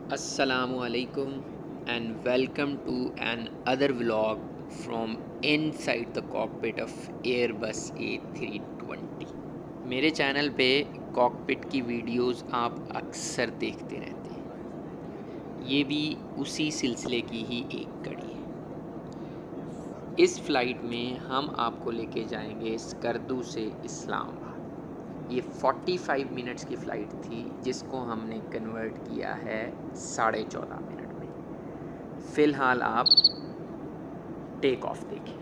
Assalamualaikum and welcome to an other vlog from inside the cockpit of Airbus A320। मेरे channel पे cockpit की videos आप अक्सर देखते रहते हैं। ये भी उसी सिलसिले की ही एक कड़ी है। इस फ़्लाइट में हम आपको लेके जाएंगे स्कर्दू से इस्लामाबाद। ये 45 मिनट्स की फ़्लाइट थी जिसको हमने कन्वर्ट किया है 14.5 मिनट में। फ़िलहाल आप टेक ऑफ देखें।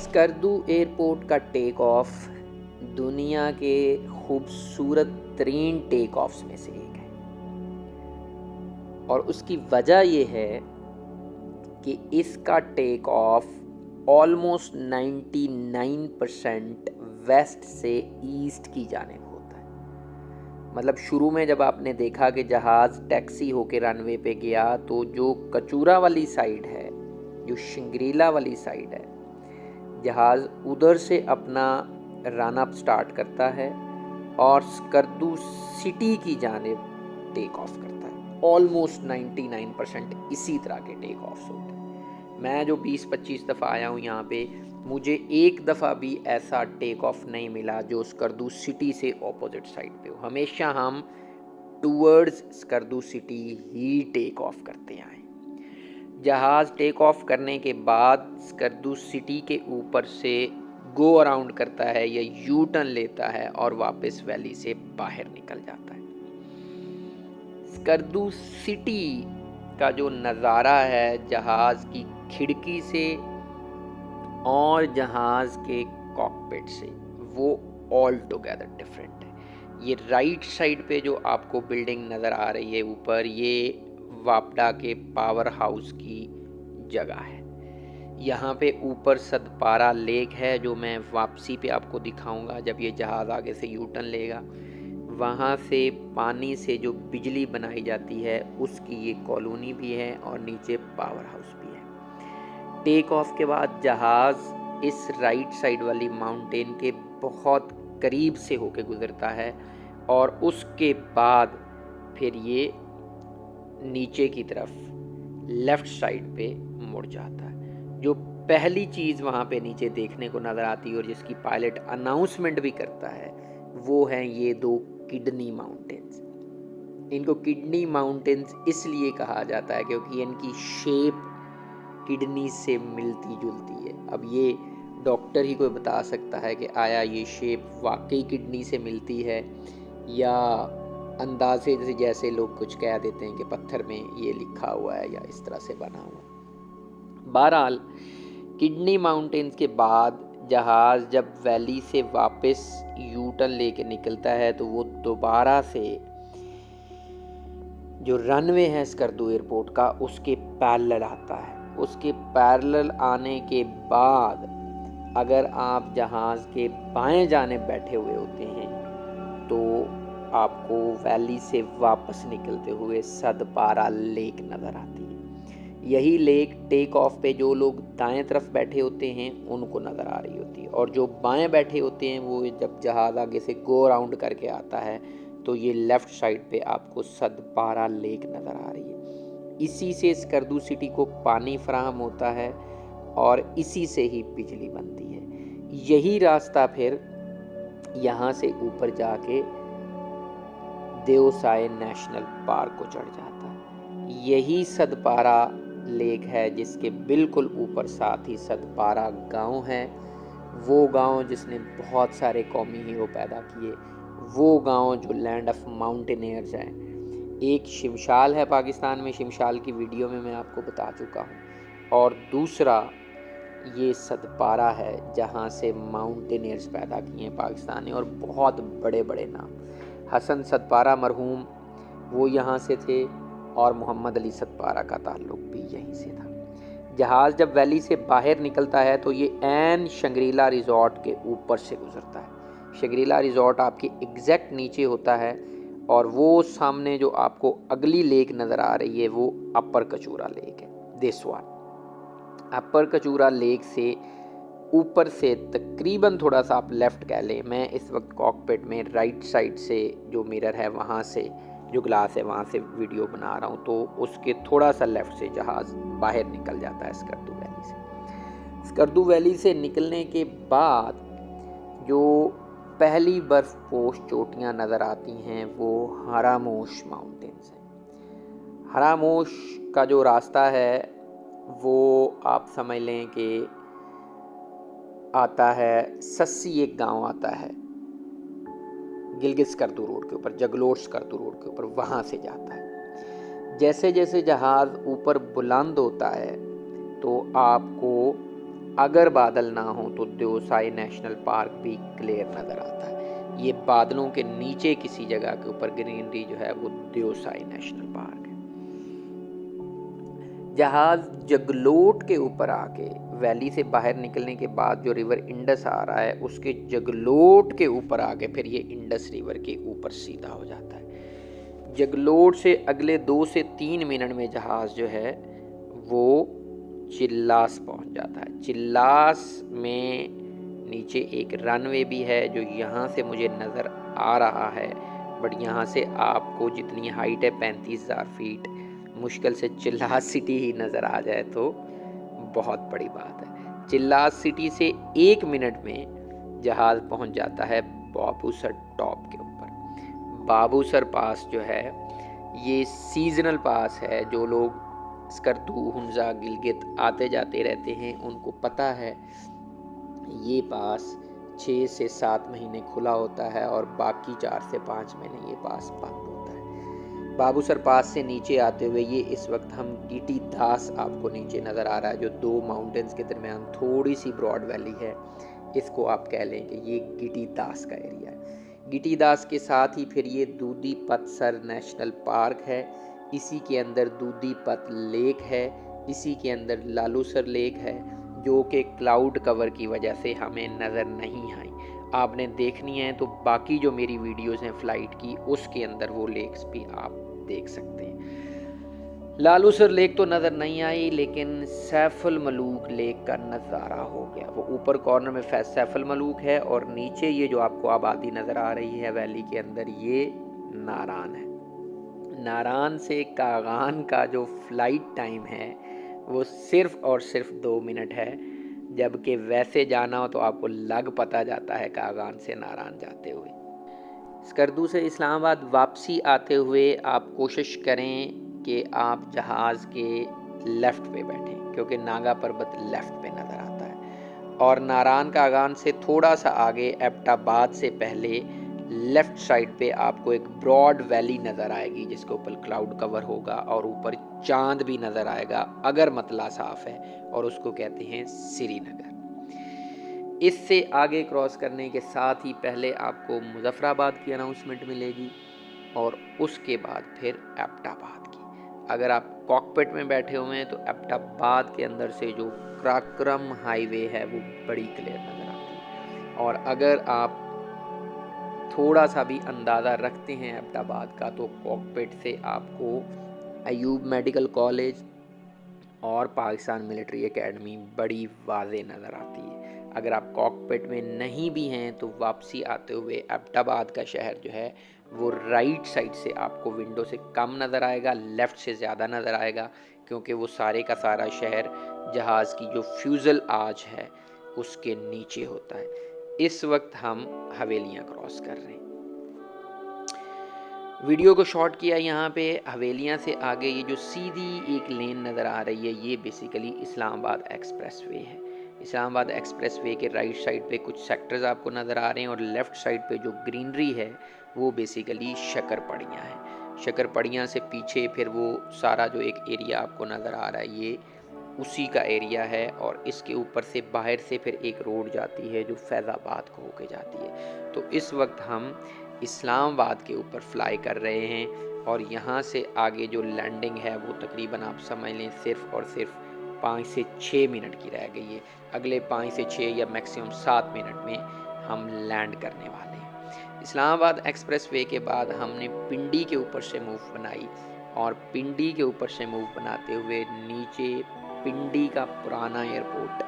स्कर्दू एयरपोर्ट का टेक ऑफ दुनिया के खूबसूरत तरीन टेक ऑफ्स में से एक है, और उसकी वजह यह है कि इसका टेक ऑफ ऑलमोस्ट 99% वेस्ट से ईस्ट की जानिब होता है। मतलब शुरू में जब आपने देखा कि जहाज़ टैक्सी होके रनवे पे गया तो जो कचूरा वाली साइड है, जो शिंग्रीला वाली साइड है, जहाज़ उधर से अपना रन अप स्टार्ट करता है और स्कर्दू सिटी की जानिब टेक ऑफ करता है। ऑलमोस्ट 99% इसी तरह के टेक ऑफ्स होते हैं। मैं जो 20-25 दफ़ा आया हूँ यहाँ पे, मुझे एक दफ़ा भी ऐसा टेक ऑफ नहीं मिला जो स्कर्दू सिटी से ऑपोजिट साइड पे हो। हमेशा हम टूवर्ड्स स्कर्दू सिटी ही टेक ऑफ करते आए। जहाज़ टेक ऑफ करने के बाद स्कर्दू सिटी के ऊपर से गो अराउंड करता है या यू टर्न लेता है और वापस वैली से बाहर निकल जाता है। स्कर्दू सिटी का जो नज़ारा है जहाज़ की खिड़की से और जहाज़ के कॉकपिट से, वो ऑल टुगेदर डिफरेंट है। ये राइट साइड पे जो आपको बिल्डिंग नज़र आ रही है ऊपर, ये वापडा के पावर हाउस की जगह है। यहाँ पे ऊपर सदपारा लेक है जो मैं वापसी पे आपको दिखाऊंगा जब ये जहाज़ आगे से यू टर्न लेगा। वहाँ से पानी से जो बिजली बनाई जाती है उसकी ये कॉलोनी भी है और नीचे पावर हाउस भी है। टेक ऑफ के बाद जहाज़ इस राइट साइड वाली माउंटेन के बहुत करीब से होके गुजरता है और उसके बाद फिर ये नीचे की तरफ लेफ़्ट साइड पे मुड़ जाता है। जो पहली चीज़ वहाँ पे नीचे देखने को नज़र आती है और जिसकी पायलट अनाउंसमेंट भी करता है, वो हैं ये दो किडनी माउंटेन्स। इनको किडनी माउंटेन्स इसलिए कहा जाता है क्योंकि इनकी शेप किडनी से मिलती जुलती है। अब ये डॉक्टर ही कोई बता सकता है कि आया ये शेप वाकई किडनी से मिलती है या अंदाजे से जैसे लोग कुछ कह देते हैं कि पत्थर में ये लिखा हुआ है या इस तरह से बना हुआ। बहरहाल किडनी माउंटेन्स के बाद जहाज़ जब वैली से वापस यू टर्न लेके निकलता है तो वो दोबारा से जो रनवे है स्कर्दू एयरपोर्ट का उसके पैरेलल आता है। उसके पैरेलल आने के बाद अगर आप जहाज़ के बाएं जाने बैठे हुए होते हैं तो आपको वैली से वापस निकलते हुए सदपारा लेक नज़र आती है। यही लेक टेक ऑफ पे जो लोग दाएं तरफ बैठे होते हैं उनको नज़र आ रही होती है, और जो बाएं बैठे होते हैं वो जब जहाज़ आगे से गो अराउंड करके आता है तो ये लेफ़्ट साइड पे आपको सदपारा लेक नज़र आ रही है। इसी से स्कर्दू सिटी को पानी फराहम होता है और इसी से ही बिजली बनती है। यही रास्ता फिर यहाँ से ऊपर जाके देवसाय नेशनल पार्क को चढ़ जाता है। यही सदपारा लेक है जिसके बिल्कुल ऊपर साथ ही सदपारा गांव है। वो गांव जिसने बहुत सारे कौमी हीरो पैदा किए, वो गांव जो लैंड ऑफ माउंटेनियर्स है। एक शिमशाल है पाकिस्तान में, शिमशाल की वीडियो में मैं आपको बता चुका हूँ, और दूसरा ये सदपारा है जहाँ से माउंटेनियर्स पैदा किए हैं पाकिस्तान ने, और बहुत बड़े बड़े नाम। हसन सदपारा मरहूम वो यहाँ से थे और मोहम्मद अली सदपारा का ताल्लुक भी यहीं से था। जहाज़ जब वैली से बाहर निकलता है तो ये ऐन शंग्रीला रिज़ॉर्ट के ऊपर से गुजरता है। शंग्रीला रिज़ॉर्ट आपके एग्जैक्ट नीचे होता है, और वो सामने जो आपको अगली लेक नज़र आ रही है वो अपर कचूरा लेक है, देसवाल। अपर कचूरा लेक से ऊपर से तकरीबन थोड़ा सा आप लेफ़्ट कह लें, मैं इस वक्त कॉकपिट में राइट साइड से जो मिरर है वहाँ से, जो ग्लास है वहाँ से वीडियो बना रहा हूँ, तो उसके थोड़ा सा लेफ़्ट से जहाज़ बाहर निकल जाता है स्कर्दू वैली से। स्कर्दू वैली से निकलने के बाद जो पहली बर्फ़ पोश चोटियाँ नज़र आती हैं वो हरामोश माउंटेन्स हैं। हरामोश का जो रास्ता है वो आप समझ लें कि आता है, सस्सी एक गांव आता है गिलगित स्कर्दू रोड के ऊपर, जगलोट स्कर्दू रोड के ऊपर, वहाँ से जाता है। जैसे जैसे जहाज़ ऊपर बुलंद होता है तो आपको अगर बादल ना हो तो देओसाई नेशनल पार्क भी क्लियर नज़र आता है। ये बादलों के नीचे किसी जगह के ऊपर ग्रीनरी जो है वो देओसाई नेशनल पार्क है। जहाज़ जगलोट के ऊपर आके वैली से बाहर निकलने के बाद जो रिवर इंडस आ रहा है उसके जगलोट के ऊपर आके फिर ये इंडस रिवर के ऊपर सीधा हो जाता है। जगलोट से अगले 2 से 3 मिनट में जहाज़ जो है वो चिल्लास पहुंच जाता है। चिल्लास में नीचे एक रनवे भी है जो यहाँ से मुझे नज़र आ रहा है, बट यहाँ से आपको जितनी हाइट है 35,000 फीट, मुश्किल से चिल्लास सिटी ही नज़र आ जाए तो बहुत बड़ी बात है। चिल्लास सिटी से 1 मिनट में जहाज़ पहुंच जाता है बाबूसर टॉप के ऊपर। बाबूसर पास जो है ये सीजनल पास है, जो लोग स्कर्दू, हुंजा, गिलगित आते जाते रहते हैं उनको पता है ये पास 6 से 7 महीने खुला होता है और बाकी 4 से 5 महीने ये पास बंद होता है। बाबूसर पास से नीचे आते हुए ये इस वक्त हम गिटी दास आपको नीचे नज़र आ रहा है, जो 2 माउंटेन्स के दरमियान थोड़ी सी ब्रॉड वैली है। इसको आप कह लें कि ये गिटी दास का एरिया है। गिटी दास के साथ ही फिर ये दूधी पतसर नेशनल पार्क है, इसी के अंदर दूधी पत लेक है, इसी के अंदर लालूसर लेक है, जो कि क्लाउड कवर की वजह से हमें नज़र नहीं आई। आपने देखनी है तो बाकी जो मेरी वीडियोस हैं फ़्लाइट की उसके अंदर वो लेक्स भी आप देख सकते हैं। लालूसर लेक तो नज़र नहीं आई, लेकिन सैफुल मलूक लेक का नज़ारा हो गया। वो ऊपर कॉर्नर में सैफुल मलूक है और नीचे ये जो आपको आबादी नज़र आ रही है वैली के अंदर, ये नारान है। नारान से कागान का जो फ़्लाइट टाइम है वो सिर्फ़ और सिर्फ 2 मिनट है, जबकि वैसे जाना हो तो आपको लग पता जाता है कागान से नारान जाते हुए। स्कर्दू से इस्लामाबाद वापसी आते हुए आप कोशिश करें कि आप जहाज़ के लेफ़्ट पे बैठें, क्योंकि नागा पर्वत लेफ़्ट पे नज़र आता है। और नारान कागान से थोड़ा सा आगे एबटाबाद से पहले लेफ़्ट साइड पे आपको एक ब्रॉड वैली नज़र आएगी जिसके ऊपर क्लाउड कवर होगा और ऊपर चांद भी नज़र आएगा अगर मतला साफ़ है, और उसको कहते हैं श्रीनगर। इससे आगे क्रॉस करने के साथ ही पहले आपको मुजफ्फराबाद की अनाउंसमेंट मिलेगी और उसके बाद फिर एबटाबाद की। अगर आप कॉकपिट में बैठे हुए हैं तो एबटाबाद के अंदर से जो क्राक्रम हाईवे है वो बड़ी क्लियर नज़र आती है। और अगर आप थोड़ा सा भी अंदाज़ा रखते हैं एबटाबाद का तो कॉकपिट से आपको अयूब मेडिकल कॉलेज और पाकिस्तान मिलिट्री एकेडमी बड़ी वाज़े नज़र आती है। अगर आप कॉकपिट में नहीं भी हैं तो वापसी आते हुए एबटाबाद का शहर जो है वो राइट साइड से आपको विंडो से कम नज़र आएगा, लेफ़्ट से ज़्यादा नज़र आएगा, क्योंकि वो सारे का सारा शहर जहाज़ की जो फ्यूज़ल आर्च है उसके नीचे होता है। इस वक्त हम हवेलियाँ क्रॉस कर रहे हैं। वीडियो को शॉर्ट किया यहाँ पे। हवेलियाँ से आगे ये जो सीधी एक लेन नज़र आ रही है ये बेसिकली इस्लामाबाद एक्सप्रेसवे है। इस्लामाबाद एक्सप्रेसवे के राइट साइड पे कुछ सेक्टर्स आपको नज़र आ रहे हैं और लेफ़्ट साइड पे जो ग्रीनरी है वो बेसिकली शक्करपड़ियाँ हैं। शक्करपड़ियाँ से पीछे फिर वो सारा जो एक एरिया आपको नज़र आ रहा है ये उसी का एरिया है, और इसके ऊपर से बाहर से फिर एक रोड जाती है जो फैज़ाबाद को होके जाती है। तो इस वक्त हम इस्लामाबाद के ऊपर फ्लाई कर रहे हैं और यहाँ से आगे जो लैंडिंग है वो तकरीबन आप समझ लें सिर्फ़ और सिर्फ 5 से 6 मिनट की रह गई है। अगले 5 से 6 या मैक्सिमम 7 मिनट में हम लैंड करने वाले हैं। इस्लामाबाद एक्सप्रेसवे के बाद हमने पिंडी के ऊपर से मूव बनाई और पिंडी के ऊपर से मूव बनाते हुए नीचे पिंडी का पुराना एयरपोर्ट,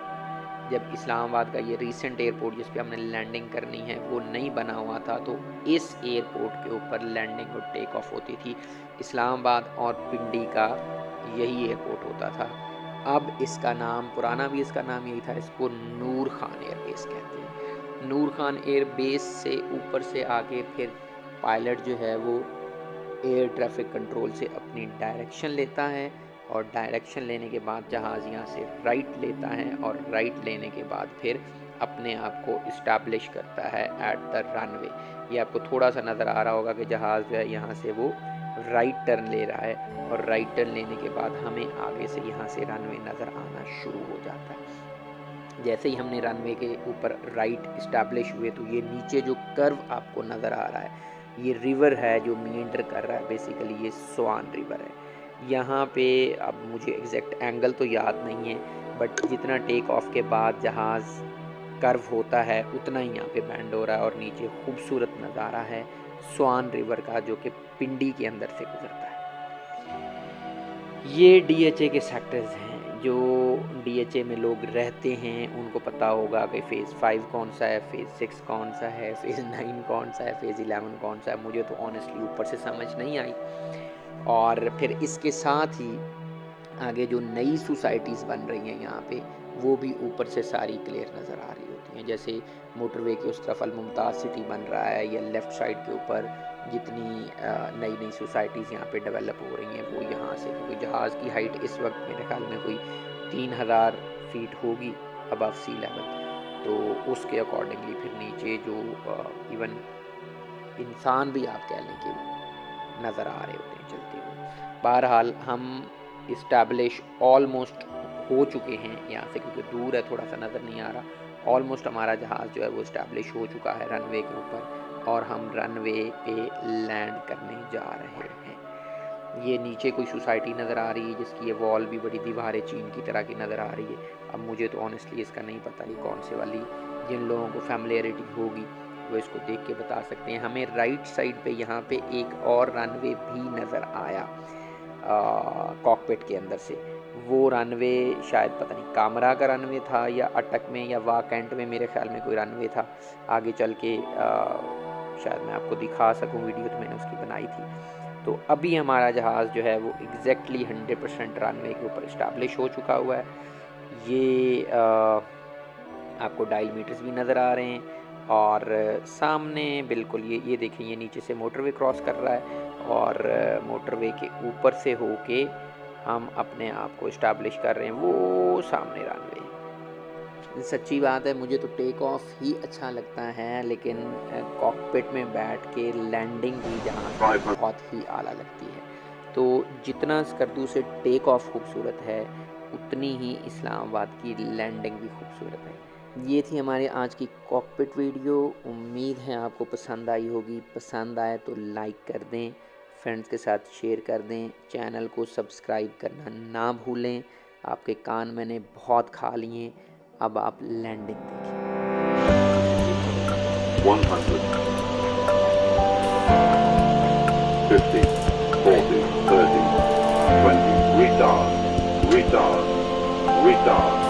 जब इस्लामाबाद का ये रीसेंट एयरपोर्ट जिस पे हमने लैंडिंग करनी है वो नहीं बना हुआ था, तो इस एयरपोर्ट के ऊपर लैंडिंग और टेक ऑफ होती थी। इस्लामाबाद और पिंडी का यही एयरपोर्ट होता था। अब इसका नाम, पुराना भी इसका नाम यही था, इसको नूर खान एयरबेस कहते हैं। नूर खान एयरबेस से ऊपर से आके फिर पायलट जो है वो एयर ट्रैफिक कंट्रोल से अपनी डायरेक्शन लेता है और डायरेक्शन लेने के बाद जहाज़ यहाँ से राइट लेता है और राइट लेने के बाद फिर अपने आप को इस्टेब्लिश करता है एट द रनवे। ये आपको थोड़ा सा नज़र आ रहा होगा कि जहाज़ जो है यहाँ से वो राइट टर्न ले रहा है और राइट टर्न लेने के बाद हमें आगे से यहाँ से रनवे नज़र आना शुरू हो जाता है। जैसे ही हमने रनवे के ऊपर राइट इस्टेब्लिश हुए तो ये नीचे जो कर्व आपको नज़र आ रहा है ये रिवर है जो मींडर कर रहा है, बेसिकली ये स्वान रिवर है। यहाँ पे अब मुझे एग्जैक्ट एंगल तो याद नहीं है, बट जितना टेक ऑफ के बाद जहाज़ कर्व होता है उतना ही यहाँ पे बैंड हो रहा है और नीचे खूबसूरत नज़ारा है स्वान रिवर का जो कि पिंडी के अंदर से गुजरता है। ये DHA के सेक्टर्स हैं। जो DHA में लोग रहते हैं उनको पता होगा कि फ़ेज़ 5 कौन सा है, फ़ेज़ 6 कौन सा है, फ़ेज़ 9 कौन सा है, फ़ेज़ 11 कौन सा है। मुझे तो ऑनेस्टली ऊपर से समझ नहीं आई। और फिर इसके साथ ही आगे जो नई सोसाइटीज़ बन रही हैं यहाँ पे वो भी ऊपर से सारी क्लियर नज़र आ रही होती हैं। जैसे मोटरवे के उस तरफ अल-मुमताज़ सिटी बन रहा है या लेफ़्ट साइड के ऊपर जितनी नई नई सोसाइटीज़ यहाँ पे डेवलप हो रही हैं वो यहाँ से, क्योंकि जहाज़ की हाइट इस वक्त मेरे ख्याल में कोई 3000 फीट होगी अबव सी लेवल, तो उसके अकॉर्डिंगली फिर नीचे जो इवन इंसान भी आप कह लें कि नज़र आ रहे होते हैं चलते हुए। बहरहाल हम इस्टेब्लिश ऑलमोस्ट हो चुके हैं यहाँ से, क्योंकि दूर है थोड़ा सा नज़र नहीं आ रहा। ऑलमोस्ट हमारा जहाज़ जो है वो इस्टेब्लिश हो चुका है रनवे के ऊपर और हम रनवे पे लैंड करने जा रहे हैं। ये नीचे कोई सोसाइटी नज़र आ रही है जिसकी ये वॉल भी बड़ी दीवारें चीन की तरह की नज़र आ रही है। अब मुझे तो ऑनेस्टली इसका नहीं पता ये कौन से वाली, जिन लोगों को फैमिलियरिटी होगी वो इसको देख के बता सकते हैं। हमें राइट साइड पे यहाँ पे एक और रनवे भी नज़र आया कॉकपिट के अंदर से। वो रनवे शायद पता नहीं कामरा का रनवे था या अटक में या वाकैंट में, मेरे ख्याल में कोई रनवे था। आगे चल के शायद मैं आपको दिखा सकूं, वीडियो तो मैंने उसकी बनाई थी। तो अभी हमारा जहाज़ जो है वो एग्जैक्टली 100% रनवे के ऊपर इस्टेब्लिश हो चुका हुआ है। ये आपको डायल मीटर्स भी नज़र आ रहे हैं और सामने बिल्कुल ये देखिए ये नीचे से मोटरवे क्रॉस कर रहा है और मोटरवे के ऊपर से होके हम अपने आप को इस्टेब्लिश कर रहे हैं वो सामने रनवे। सच्ची बात है मुझे तो टेक ऑफ ही अच्छा लगता है, लेकिन कॉकपिट में बैठ के लैंडिंग भी जहाँ बहुत ही आला लगती है। तो जितना स्कर्दू से टेक ऑफ खूबसूरत है उतनी ही इस्लामाबाद की लैंडिंग भी खूबसूरत है। ये थी हमारे आज की कॉकपिट वीडियो। उम्मीद है आपको पसंद आई होगी। पसंद आए तो लाइक कर दें, फ्रेंड्स के साथ शेयर कर दें, चैनल को सब्सक्राइब करना ना भूलें। आपके कान मैंने बहुत खा लिए, अब आप लैंडिंग देखिए। 100 50 40 30 20 retard